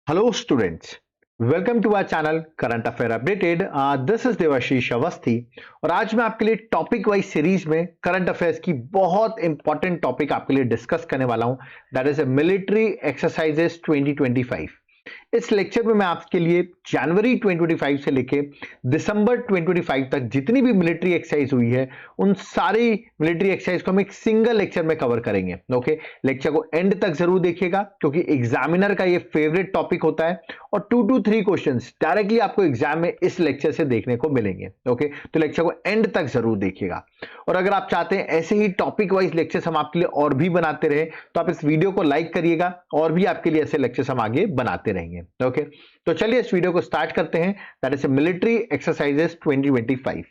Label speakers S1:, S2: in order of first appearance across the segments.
S1: Hello students, welcome to our channel Current Affair Updated. This is Debashish Awasthi और आज मैं आपके लिए टॉपिक वाइज सीरीज में करंट अफेयर्स की बहुत इंपॉर्टेंट टॉपिक आपके लिए डिस्कस करने वाला हूं, दैट इज मिलिट्री एक्सरसाइजेस 2025। इस लेक्चर में मैं आपके लिए जनवरी 2025 से लेके दिसंबर 2025 तक जितनी भी मिलिट्री एक्सरसाइज हुई है उन सारी मिलिट्री एक्सरसाइज को हम एक सिंगल लेक्चर में कवर करेंगे। ओके, लेक्चर को एंड तक जरूर देखिएगा क्योंकि एग्जामिनर का ये फेवरेट टॉपिक होता है और 2 to 3 क्वेश्चंस डायरेक्टली आपको एग्जाम में इस लेक्चर से देखने को मिलेंगे। ओके, तो लेक्चर को एंड तक जरूर देखिएगा और अगर आप चाहते हैं ऐसे ही टॉपिक वाइज लेक्चर्स हम आपके लिए और भी बनाते रहे तो आप इस वीडियो को लाइक करिएगा और भी आपके लिए ऐसे लेक्चर्स हम आगे बनाते रहेंगे। ओके, तो चलिए इस वीडियो को स्टार्ट करते हैं, that is military exercises 2025।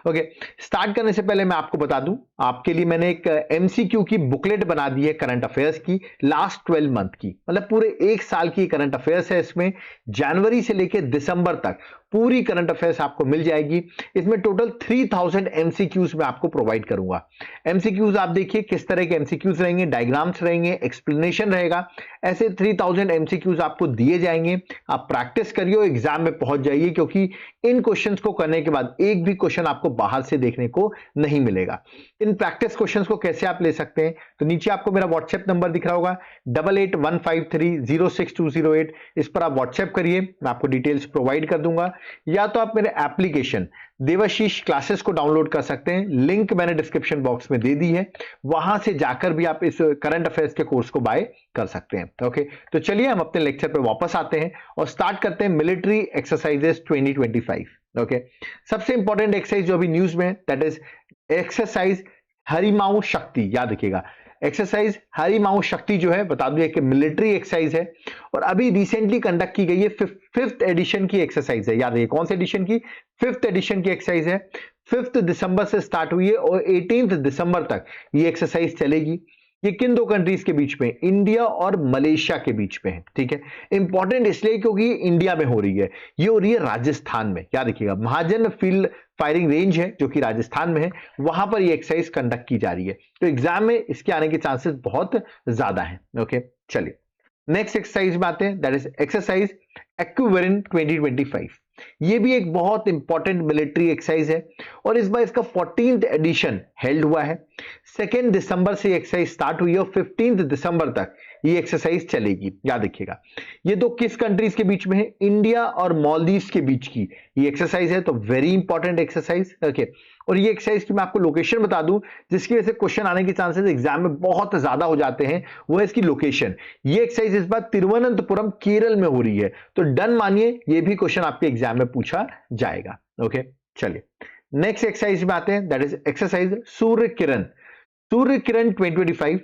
S1: Okay, start करने से पहले मैं आपको बता दूं, आपके लिए मैंने एक एमसीक्यू की बुकलेट बना दी है करंट अफेयर्स की लास्ट 12 मंथ की, मतलब पूरे एक साल की करंट अफेयर्स है। इसमें जनवरी से लेकर दिसंबर तक पूरी करंट अफेयर्स आपको मिल जाएगी। इसमें टोटल 3000 एमसीक्यूज मैं आपको प्रोवाइड करूंगा। एमसीक्यूज आप देखिए किस तरह के एमसीक्यूज रहेंगे, डायग्राम्स रहेंगे, एक्सप्लेनेशन रहेगा, ऐसे 3000 एमसीक्यूज आपको दिए जाएंगे। आप प्रैक्टिस करिए और एग्जाम में पहुंच जाइए क्योंकि इन क्वेश्चंस को करने के बाद एक भी क्वेश्चन आपको बाहर से देखने को नहीं मिलेगा। इन प्रैक्टिस क्वेश्चंस को कैसे आप ले सकते हैं, तो नीचे आपको मेरा व्हाट्सएप नंबर दिख रहा होगा 8815306208, इस पर आप व्हाट्सएप करिए, मैं आपको डिटेल्स प्रोवाइड कर दूंगा। या तो आप मेरे एप्लीकेशन देवाशीष क्लासेस को डाउनलोड कर सकते हैं, लिंक मैंने डिस्क्रिप्शन बॉक्स में दे दी है, वहां से जाकर भी आप इस करंट अफेयर्स के कोर्स को बाय कर सकते हैं। ओके, तो चलिए हम अपने लेक्चर पे वापस आते हैं और स्टार्ट करते हैं मिलिट्री एक्सरसाइजेस 2025। ओके, सबसे इंपॉर्टेंट एक्सरसाइज जो अभी न्यूज में, दैट इज एक्सरसाइज हरिमाऊ शक्ति। याद रखिएगा, एक्सरसाइज हरिमाऊ शक्ति जो है, बता दूं कि मिलिट्री एक्सरसाइज है और अभी रिसेंटली कंडक्ट की गई है। फिफ्थ एडिशन की एक्सरसाइज है। याद रखिए कौन से एडिशन की, 5th एडिशन की एक्सरसाइज है। 5 दिसंबर से स्टार्ट हुई है और 18 दिसंबर तक ये एक्सरसाइज चलेगी। ये किन दो कंट्रीज के बीच में, इंडिया और मलेशिया के बीच में है। ठीक है, इंपॉर्टेंट इसलिए क्योंकि इंडिया में हो रही है, ये हो रही है राजस्थान में। याद रखिएगा, महाजन फील्ड फायरिंग रेंज है जो कि राजस्थान में है, वहां पर ये एक्सरसाइज कंडक्ट की जा रही है, तो एग्जाम में इसके आने के चांसेस बहुत ज्यादा है। ओके, चलिए नेक्स्ट एक्सरसाइज में आते हैं, दैट इज एक्सरसाइज एक्विवेलेंट 2025। ये भी एक बहुत इंपॉर्टेंट मिलिट्री एक्सरसाइज है और इस बार इसका 14th एडिशन हेल्ड हुआ है। 2 दिसंबर से ये एक्सरसाइज स्टार्ट हुई है और 15 दिसंबर तक ये एक्सरसाइज चलेगी। याद रखिएगा, ये दो किस कंट्रीज के बीच में है, इंडिया और मालदीव्स के बीच की ये एक्सरसाइज है, तो वेरी इंपॉर्टेंट एक्सरसाइज। ओके, और ये एक्सरसाइज की मैं आपको लोकेशन बता दूं जिसकी वजह से क्वेश्चन आने के चांसेस एग्जाम में बहुत ज्यादा हो जाते हैं, वो है इसकी लोकेशन। ये एक्सरसाइज इस बार तिरुवनंतपुरम केरल में हो रही है, तो डन मानिए ये भी क्वेश्चन आपके एग्जाम में पूछा जाएगा। ओके, चलिए नेक्स्ट एक्सरसाइज में आते हैं, that is exercise Surya Kiran. Surya Kiran 2025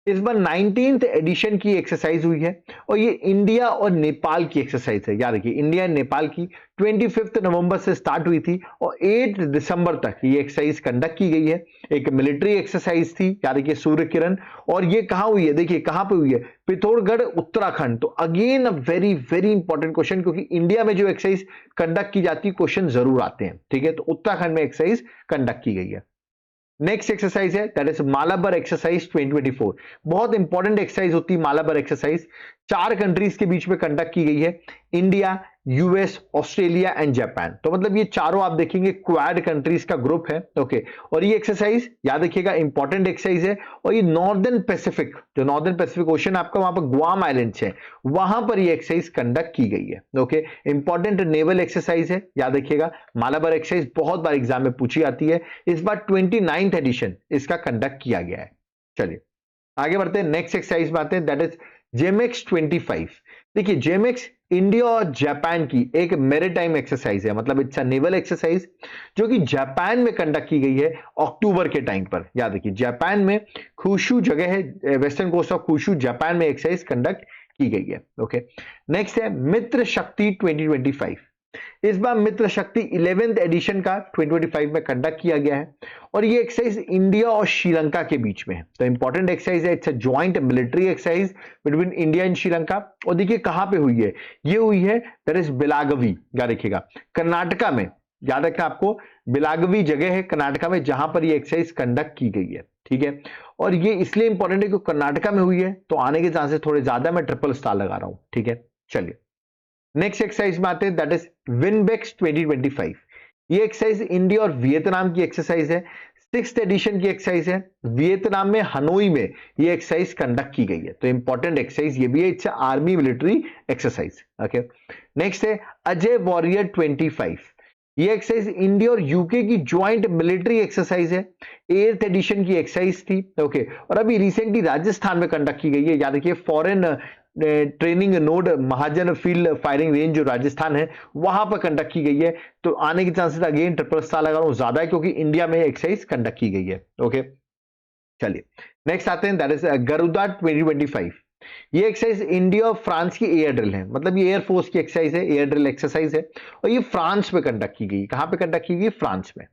S1: इस बार 19th एडिशन की एक्सरसाइज हुई है और ये इंडिया और नेपाल की एक्सरसाइज है। याद रखिए, इंडिया और नेपाल की 25 नवंबर से स्टार्ट हुई थी और 8 दिसंबर तक ये एक्सरसाइज कंडक्ट की गई है। एक मिलिट्री एक्सरसाइज थी, याद रखिए सूर्य किरण, और ये कहां हुई है, देखिए कहां पे हुई है, पिथौरागढ़ उत्तराखंड। तो again very very important question, क्योंकि इंडिया में जो एक्सरसाइज कंडक्ट की जाती है क्वेश्चन जरूर आते हैं। ठीक है, तो उत्तराखंड में एक्सरसाइज कंडक्ट की गई है। नेक्स्ट एक्सरसाइज है दैट इज मालाबर एक्सरसाइज 2024। बहुत इंपॉर्टेंट एक्सरसाइज होती है मालाबर एक्सरसाइज, 4 कंट्रीज के बीच में कंडक्ट की गई है, India, US, Australia and Japan. तो मतलब ये चारों आप देखेंगे क्वाड कंट्रीज का ग्रुप है। ओके, और ये एक्सरसाइज याद रखिएगा इंपॉर्टेंट एक्सरसाइज है और ये नॉर्दर्न पैसिफिक, जो नॉर्दर्न पैसिफिक ओशन आपका वहां पर गुआम आइलैंड्स है, वहां पर ये एक्सरसाइज कंडक्ट की गई है। ओके, इंपॉर्टेंट नेवल एक्सरसाइज है, याद रखिएगा मालाबर एक्सरसाइज बहुत बार एग्जाम में पूछी आती है। इस बार 29th एडिशन इसका कंडक्ट किया गया है। चलिए आगे बढ़ते हैं, नेक्स्ट एक्सरसाइज में आते हैं, दैट इज जेमेक्स 25। देखिए जेमेक्स इंडिया और जापान की एक मैरीटाइम एक्सरसाइज है, मतलब इट्स अ नेवल एक्सरसाइज जो कि जापान में कंडक्ट की गई है अक्टूबर के टाइम पर। याद रखिए जापान में खुशु जगह है, वेस्टर्न कोस्ट ऑफ खुशु, जापान में एक्सरसाइज कंडक्ट की गई है। ओके, नेक्स्ट है मित्र शक्ति 2025। इस बार मित्र शक्ति 11th एडिशन का 2025 में कंडक्ट किया गया है और ये एक्सरसाइज इंडिया और श्रीलंका के बीच में है। तो इंपॉर्टेंट एक्सरसाइज है, it's a joint military exercise between India and Sri Lanka. और देखिए कहां पे हुई है, ये हुई है दैट इज बेलागवी, याद रखिएगा कर्नाटका में। याद रखना आपको, बेलागवी जगह है कर्नाटका में जहां पर ये एक्सरसाइज कंडक्ट की गई है। ठीक है, और ये इसलिए इंपॉर्टेंट है क्योंकि कर्नाटका में हुई है तो आने के चांसेस थोड़े ज्यादा, मैं ट्रिपल स्टार लगा रहा हूं। ठीक है, चलिए नेक्स्ट एक्सरसाइज में आते हैं, दैट इज विनबेक्स 2025। ये एक्सरसाइज इंडिया और वियतनाम की एक्सरसाइज है, 6th एडिशन की एक्सरसाइज है। वियतनाम में हनोई में ये एक्सरसाइज कंडक्ट की गई है, तो इंपॉर्टेंट एक्सरसाइज ये भी है, it's army military exercise. Okay, next है अजय वॉरियर 25। ये एक्सरसाइज इंडिया और यूके की ज्वाइंट मिलिट्री एक्सरसाइज है, 8th एडिशन की एक्सरसाइज थी। ओके, और अभी रिसेंटली राजस्थान में कंडक्ट की गई है। याद रखिए, फॉरेन ट्रेनिंग नोड महाजन फील्ड फायरिंग रेंज जो राजस्थान है वहां पर कंडक्ट की गई है, तो आने के चांसेस अगेन ट्रिपल स्टार लगा रहा हूं ज्यादा है, क्योंकि इंडिया में एक्सरसाइज कंडक्ट की गई है। ओके, चलिए नेक्स्ट आते हैं, दैट इज गरुदा 2025। ये एक्सरसाइज इंडिया और फ्रांस की एयर ड्रिल है, मतलब ये एयरफोर्स की एक्सरसाइज है, एयर ड्रिल एक्सरसाइज है, और ये फ्रांस में कंडक्ट की गई। कहां पे कंडक्ट की गई? फ्रांस में।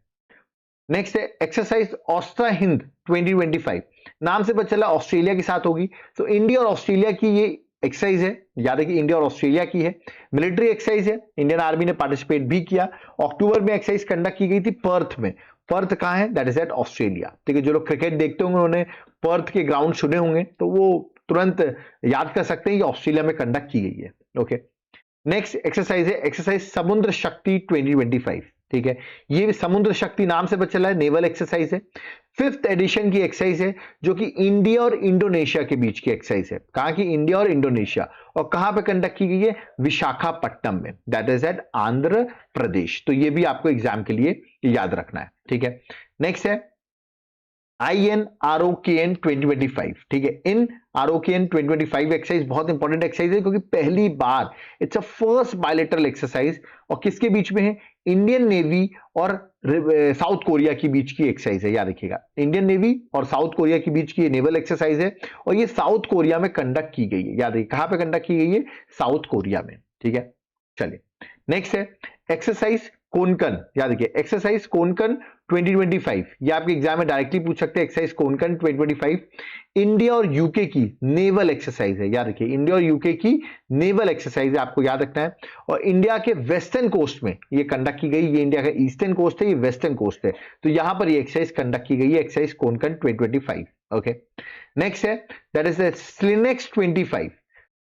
S1: नेक्स्ट है एक्सरसाइज ऑस्ट्रा हिंद 2025। नाम से पता चला ऑस्ट्रेलिया के साथ होगी, तो इंडिया और ऑस्ट्रेलिया की ये एक्सरसाइज है। याद है कि इंडिया और ऑस्ट्रेलिया की है, मिलिट्री एक्सरसाइज है, इंडियन आर्मी ने पार्टिसिपेट भी किया। अक्टूबर में एक्सरसाइज कंडक्ट की गई थी पर्थ में। पर्थ कहां है? That is at Australia. ठीक है, जो लोग क्रिकेट देखते होंगे उन्होंने पर्थ के ग्राउंड सुने होंगे, तो वो तुरंत याद कर सकते हैं कि ऑस्ट्रेलिया में कंडक्ट की गई है। ओके, नेक्स्ट एक्सरसाइज है एक्सरसाइज समुद्र शक्ति 2025। ठीक है, ये समुद्र शक्ति नाम से पता चला है, नेवल एक्सरसाइज है, 5th एडिशन की एक्सरसाइज है, जो कि इंडिया और इंडोनेशिया के बीच की एक्सरसाइज है। कहां की? इंडिया और इंडोनेशिया। और कहां पे कंडक्ट की गई है? विशाखापट्टनम में, दैट इज एट आंध्र प्रदेश। तो ये भी आपको एग्जाम के लिए याद रखना है। ठीक है, नेक्स्ट है INROKN 2025। ठीक है, इन ROKN 2025 एक्सरसाइज बहुत इंपॉर्टेंट एक्सरसाइज है, क्योंकि पहली बार it's a first bilateral exercise, और किसके बीच में है? इंडियन नेवी और साउथ कोरिया के बीच की एक्सरसाइज है। याद रखिएगा, इंडियन नेवी और साउथ कोरिया के बीच की नेवल एक्सरसाइज है, और ये साउथ कोरिया में कंडक्ट की गई है। याद रखिए, कहां पे कंडक्ट की गई है? साउथ कोरिया में। ठीक है, चलिए नेक्स्ट है एक्सरसाइज कोनकन। याद रखिए, एक्सरसाइज कोनकन 2025, ये आपके एग्जाम में डायरेक्टली पूछ सकते हैं। एक्सरसाइज कोनकन 2025 इंडिया और यूके की नेवल एक्सरसाइज है। याद रखिए, इंडिया और यूके की नेवल एक्सरसाइज है, आपको याद रखना है। और इंडिया के वेस्टर्न कोस्ट में ये कंडक्ट की गई। ये इंडिया का ईस्टर्न कोस्ट है, ये वेस्टर्न कोस्ट है, तो यहां पर ये एक्सरसाइज कंडक्ट की गई है, एक्सरसाइज कोनकन 2025। ओके, नेक्स्ट है दैट इज स्लिनेक्स 25।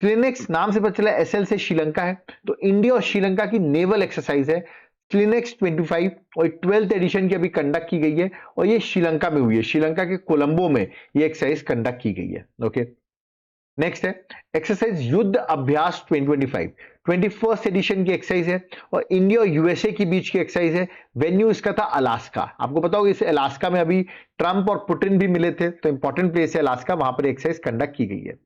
S1: स्लिनेक्स नाम से पता चला एसएल से श्रीलंका है, तो इंडिया और श्रीलंका की नेवल एक्सरसाइज है स्लिनेक्स 25, और 12th एडिशन की अभी कंडक्ट की गई है, और ये श्रीलंका में हुई है, श्रीलंका के कोलंबो में ये एक्सरसाइज कंडक्ट की गई है। ओके, नेक्स्ट है एक्सरसाइज युद्ध अभ्यास 2025, 21st एडिशन की एक्सरसाइज है, और इंडिया और यूएसए के बीच की एक्सरसाइज है। वेन्यू इसका था अलास्का। आपको पता होगा इस अलास्का में अभी ट्रंप और पुतिन भी मिले थे, तो इंपॉर्टेंट प्लेस है अलास्का, वहां पर एक्सरसाइज कंडक्ट की गई है।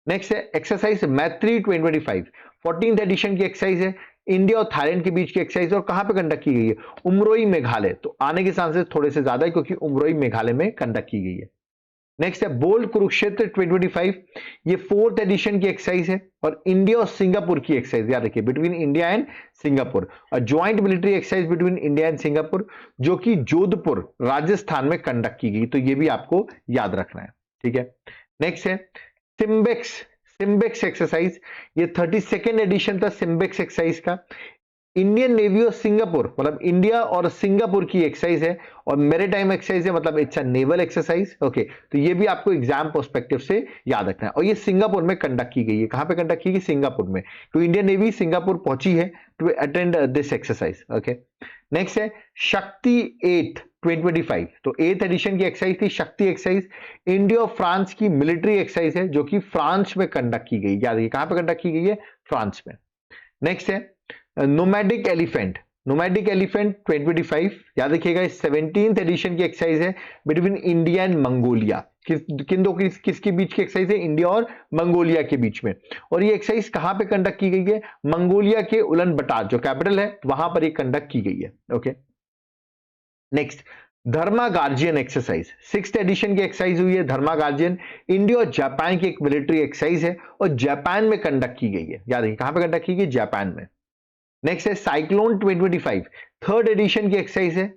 S1: नेक्स्ट है एक्सरसाइज मैत्री 2025, 14th एडिशन की एक्सरसाइज है, इंडिया और थाईलैंड के बीच की एक्सरसाइज, और कहां पे कंडक्ट की गई है? उमरोई मेघालय। तो आने के चांसेस थोड़े से ज्यादा है, क्योंकि उमरोई मेघालय में कंडक्ट की गई है। नेक्स्ट है बोल्ड कुरुक्षेत्र 2025, ये 4th एडिशन की एक्सरसाइज है, और इंडिया और सिंगापुर की एक्सरसाइज। याद रखिए, बिटवीन इंडिया एंड सिंगापुर, और joint military exercise between India and Singapore, जो कि जोधपुर राजस्थान में कंडक्ट की गई। तो ये भी आपको याद रखना है। ठीक है, नेक्स्ट है सिम्बेक्स। सिम्बेक्स एक्सरसाइज, ये 32nd एडिशन था सिम्बेक्स एक्सरसाइज का। इंडियन नेवी और सिंगापुर, मतलब इंडिया और सिंगापुर की एक्सरसाइज है, और मेरीटाइम एक्सरसाइज है, मतलब it's a naval exercise. Okay, तो ये भी आपको एग्जाम पर्सपेक्टिव से याद रखना है, और ये सिंगापुर में कंडक्ट की गई है। कहां पे कंडक्ट की गई? सिंगापुर में। तो इंडियन नेवी सिंगापुर पहुंची है to attend this exercise. Okay, next है शक्ति 8 2025, तो 8th एडिशन की एक्सरसाइज थी शक्ति एक्सरसाइज। इंडिया और फ्रांस की मिलिट्री एक्सरसाइज है, जो कि फ्रांस में कंडक्ट की गई। याद रखिए, कहां पे कंडक्ट की गई है? फ्रांस में। नेक्स्ट है नोमैडिक एलिफेंट। नोमैडिक एलिफेंट 2025, याद रखिएगा 17th एडिशन की एक्सरसाइज है बिटवीन इंडिया एंड मंगोलिया। किसके बीच की एक्सरसाइज है? इंडिया और मंगोलिया के बीच में। और ये एक्सरसाइज कहां पे कंडक्ट की गई है? मंगोलिया के उलन बटार जो कैपिटल है वहां पर ये कंडक्ट की गई है। ओके, नेक्स्ट धर्मा गार्जियन एक्सरसाइज, 6th एडिशन की एक्सरसाइज हुई है धर्मा गार्जियन। इंडिया और जापान की एक मिलिट्री एक्सरसाइज है, और जापान में कंडक्ट की गई है। याद रखिए, कहां पे कंडक्ट की गई? जापान में। नेक्स्ट है साइक्लोन 2025, 3rd एडिशन की एक्सरसाइज है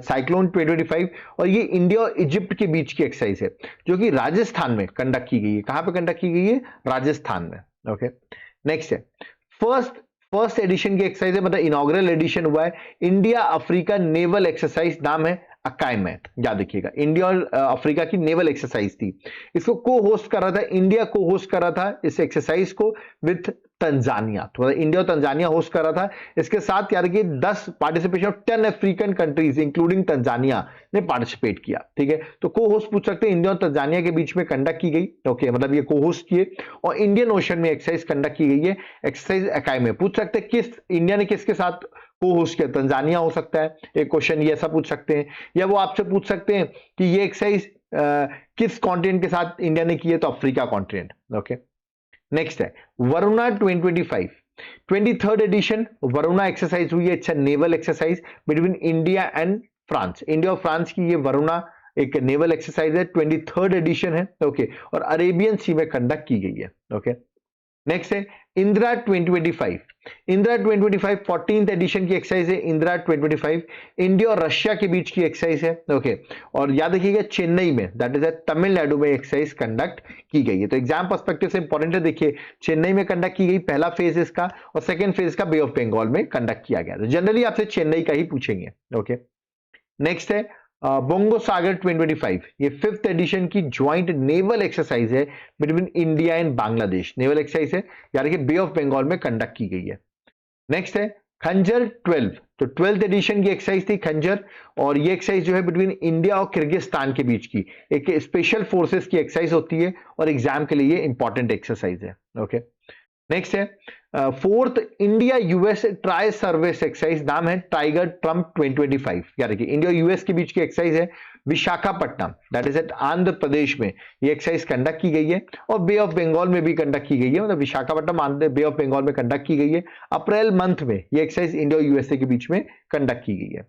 S1: साइक्लोन 2025, और ये इंडिया और इजिप्ट के बीच की एक्सरसाइज है, जो कि राजस्थान में कंडक्ट की गई है। कहां पे कंडक्ट की गई है? राजस्थान में। ओके, नेक्स्ट है फर्स्ट एडिशन की एक्सरसाइज है, मतलब इनॉग्रल एडिशन हुआ है, इंडिया अफ्रीका नेवल एक्सरसाइज, नाम है अकाईमैत। याद रखिएगा, इंडिया और अफ्रीका की नेवल एक्सरसाइज थी। इसको को होस्ट कर रहा था इंडिया, को होस्ट कर रहा था इस एक्सरसाइज को विथ तंजानिया, तो मतलब इंडिया और तंजानिया होस्ट कर रहा था। इसके साथ यार कि 10 participation of 10 African countries including Tanzania ने पार्टिसिपेट किया, ठीक है। तो को होस्ट पूछ सकते हैं, इंडिया और तंजानिया के बीच में कंडक्ट की गई, ओके, मतलब ये को होस्ट किए और इंडियन ओशन में एक्सरसाइज कंडक्ट की गई है एक्सरसाइज इकाई में। पूछ सकते हैं किस इंडिया ने किसके साथ को होस्ट किया, तंजानिया हो सकता है एक क्वेश्चन, ये ऐसा पूछ सकते हैं, या वो आपसे पूछ सकते हैं कि ये एक्सरसाइज किस कॉन्टिनेंट के साथ इंडिया ने की है, तो अफ्रीका कॉन्टिनेंट, ओके। नेक्स्ट है Varuna 2025 23rd addition Varuna exercise हुई है, अच्छा naval exercise between India and France, India और फ्रांस की ये वरुणा एक नेवल एक्सरसाइज है, 23rd एडिशन है, ओके, और अरेबियन सी में कंडक्ट की गई है, ओके। नेक्स्ट है इंदिरा 2025, इंदिरा 2025 14th एडिशन की एक्सरसाइज है, इंदिरा 2025 इंडिया और रशिया के बीच की एक्सरसाइज है, ओके। और याद रखिएगा चेन्नई में, दैट इज तमिलनाडु में एक्सरसाइज कंडक्ट की गई है। तो एग्जाम पर्सपेक्टिव से इंपॉर्टेंट है, देखिए चेन्नई में कंडक्ट की गई पहला फेज इसका, और सेकंड फेज का बे ऑफ बंगाल में कंडक्ट किया गया। तो जनरली आपसे चेन्नई का ही पूछेंगे, ओके। नेक्स्ट है बोंगो सागर 2025, ये 5th एडिशन की ज्वाइंट नेवल एक्सरसाइज है between India and Bangladesh, naval exercise है यानी कि बे ऑफ बंगाल में कंडक्ट की गई है। नेक्स्ट है खंजर 12, तो 12th एडिशन की एक्सरसाइज थी खंजर, और ये एक्सरसाइज जो है बिटवीन इंडिया और किर्गिस्तान के बीच की एक स्पेशल फोर्सेस की एक्सरसाइज होती है और एग्जाम के लिए इंपॉर्टेंट एक्सरसाइज है, ओके। नेक्स्ट है 4th India US tri service exercise, नाम है टाइगर ट्रंप 2025, यानी कि इंडिया यूएस के बीच की एक्सरसाइज है Visakhapatnam, that is at Andhra Pradesh में ये एक्सरसाइज कंडक्ट की गई है, और बे ऑफ बंगाल में भी कंडक्ट की गई है, मतलब विशाखापट्टनम आंध्र बे ऑफ बंगाल में कंडक्ट की गई है। अप्रैल मंथ में ये एक्सरसाइज इंडिया यूएसए के बीच में कंडक्ट की गई है।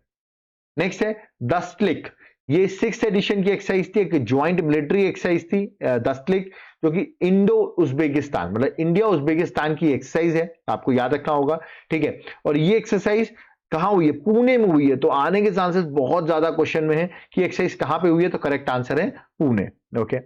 S1: नेक्स्ट है दस्तलिक, ये 6th एडिशन की एक्सरसाइज थी, एक ज्वाइंट मिलिट्री एक्सरसाइज थी दस्तलिक, जो कि इंडो उज्बेकिस्तान मतलब इंडिया उज्बेकिस्तान की एक्सरसाइज है, आपको याद रखना होगा, ठीक है। और ये एक्सरसाइज कहां हुई है, पुणे में हुई है, तो आने के चांसेस बहुत ज्यादा क्वेश्चन में है कि एक्सरसाइज कहां पे हुई है, तो करेक्ट आंसर है पुणे, ओके।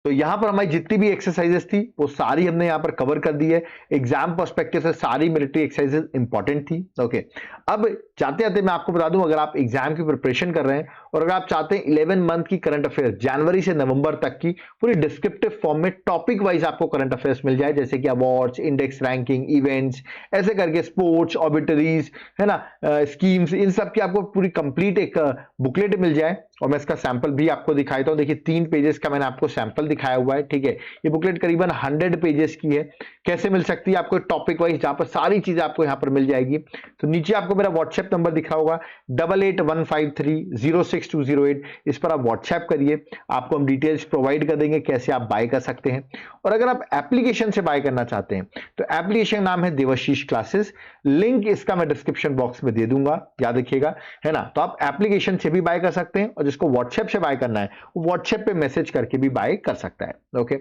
S1: तो यहां पर हमारी जितनी भी एक्सरसाइजेस थी वो सारी हमने यहां पर कवर कर दी है, एग्जाम पर्सपेक्टिव से सारी मिलिट्री एक्सरसाइजेस इंपॉर्टेंट थी, ओके। अब जाते जाते मैं आपको बता दूं, अगर आप एग्जाम की प्रिपरेशन कर रहे हैं और अगर आप चाहते हैं 11 मंथ की करंट अफेयर्स जनवरी से नवंबर तक की पूरी डिस्क्रिप्टिव फॉर्म में टॉपिक वाइज आपको करंट अफेयर्स मिल जाए, जैसे कि अवार्ड्स, इंडेक्स रैंकिंग, इवेंट्स, ऐसे करके स्पोर्ट्स, ऑबिटरीज, है ना, स्कीम्स, इन सब की आपको पूरी कंप्लीट एक बुकलेट मिल जाए, और मैं इसका सैंपल भी आपको दिखाता हूं। देखिए 3 पेजेस का मैंने आपको सैंपल दिखाया हुआ है, ठीक है। ये बुकलेट करीबन 100 पेजेस की है। कैसे मिल सकती है आपको, टॉपिक वाइज, जहां पर सारी चीजें आपको यहां पर मिल जाएगी। तो नीचे आपको मेरा व्हाट्सएप नंबर दिखा होगा 8815306208, इस पर आप व्हाट्सएप करिए, आपको हम डिटेल्स प्रोवाइड कर देंगे कैसे आप बाय कर सकते हैं। और अगर आप एप्लीकेशन से बाय करना चाहते हैं तो एप्लीकेशन नाम है देवाशीष क्लासेस, लिंक इसका मैं डिस्क्रिप्शन बॉक्स में दे दूंगा, याद रखिएगा, है ना। तो आप एप्लीकेशन से भी बाय कर सकते हैं, और जिसको व्हाट्सएप से बाय करना है वो व्हाट्सएप पे मैसेज करके भी बाय कर सकता है, ओके।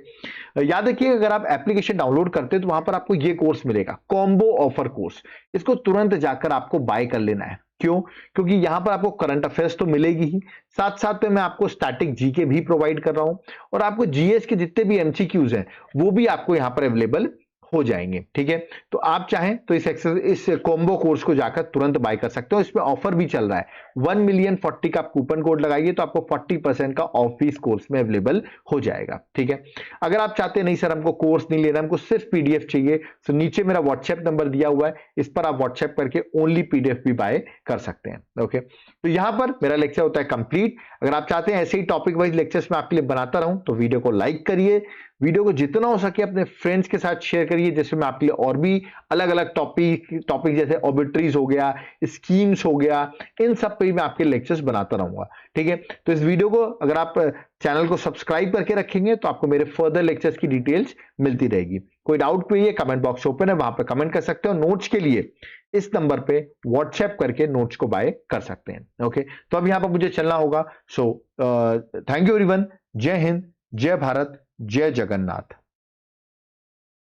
S1: याद रखिए अगर आप एप्लीकेशन डाउनलोड करते हैं तो वहां पर आपको ये कोर्स मिलेगा, कॉम्बो ऑफर कोर्स, इसको तुरंत जाकर आपको बाय कर लेना है। क्यों? क्योंकि यहां पर आपको करंट अफेयर्स तो मिलेगी ही, साथ साथ में मैं आपको स्टैटिक जीके भी प्रोवाइड कर रहा हूं, और आपको जीएस के जितने भी एमसीक्यूज हैं वो भी आपको यहां पर अवेलेबल हो जाएंगे, ठीक है। तो आप चाहें तो इस कॉम्बो कोर्स को जाकर तुरंत बाय कर सकते हो। इसमें ऑफर भी चल रहा है, 1,000,040 का कूपन कोड लगाइए तो आपको 40% का ऑफ फीस कोर्स में अवेलेबल हो जाएगा, ठीक है। अगर आप चाहते नहीं सर हमको कोर्स नहीं लेना, हमको सिर्फ पीडीएफ चाहिए, तो नीचे मेरा व्हाट्सएप नंबर दिया हुआ है, इस पर आप व्हाट्सएप करके ओनली पीडीएफ भी बाय कर सकते हैं, ओके। तो यहां पर मेरा लेक्चर होता है कंप्लीट। अगर आप चाहते हैं ऐसे ही टॉपिक वाइज लेक्चर्स मैं आपके लिए बनाता रहूं तो वीडियो को लाइक करिए, वीडियो को जितना हो सके अपने फ्रेंड्स के साथ शेयर करिए, जैसे मैं आपके लिए और भी अलग अलग टॉपिक जैसे ऑबिटरीज हो गया, स्कीम्स हो गया, इन सब पे मैं आपके लेक्चर्स बनाता रहूंगा, ठीक है। तो इस वीडियो को अगर आप चैनल को सब्सक्राइब करके रखेंगे तो आपको मेरे फर्दर लेक्चर्स की डिटेल्स मिलती रहेगी। कोई डाउट पे कमेंट बॉक्स ओपन है, वहां पर कमेंट कर सकते हो। नोट्स के लिए इस नंबर पे व्हाट्सएप करके नोट्स को बाय कर सकते हैं, ओके। तो अब यहां पर मुझे चलना होगा। सो थैंक यू एवरीवन, जय हिंद, जय भारत, जय जगन्नाथ।